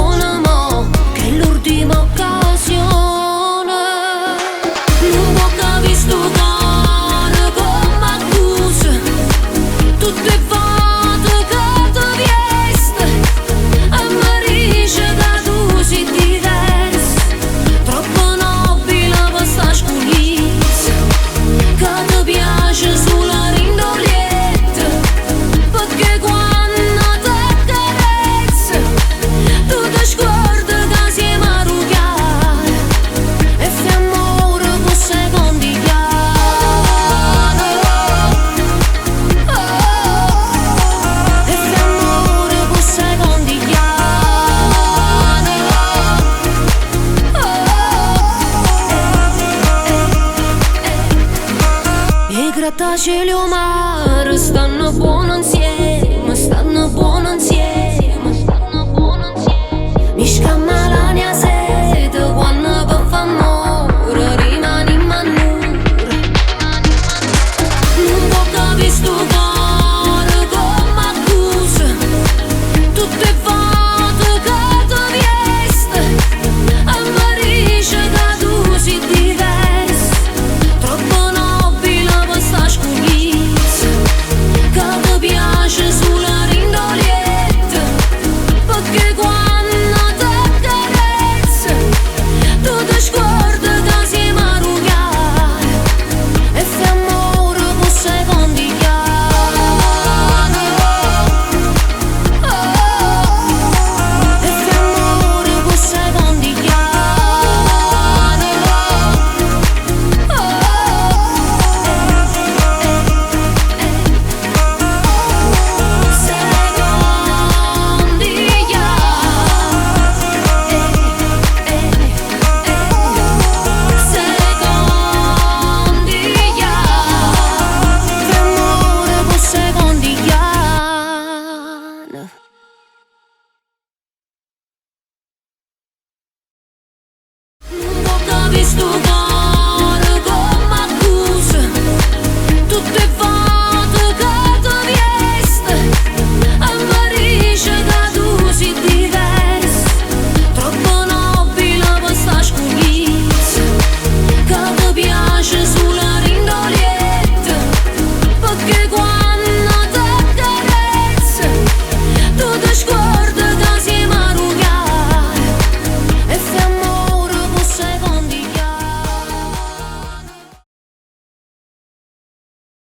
buona mo, che è l'ultima occasione. Non può capire sto cuore come accusa, tutte volte che ti vieste e mi dice che tu sei diversa, troppo nobile per sta sculizza, che ti piace sulla rindolietta, perché quando ti carezza tu ti scordi che siamo arruggiati e fai amore con secondi chiari. E fai amore con secondi chiari. E grattacieli o mare stanno buono insieme, stanno buono insieme, stanno buono insieme. Mi scamma la mia sete quando per fa amore rimani mannura. Non può capire sto cuore come accusa, tutte volte che ti vieste e mi dice che tu sei diversa, troppo nobile per sta sculizza, che ti piace sulla rindolietta, perché quando ti carezza tu ti scordi che siamo arruggiati e fai amore con secondi chiari. E fai amore con secondi chiari. Secondi fai amore con secondi chiari. Non può capire sto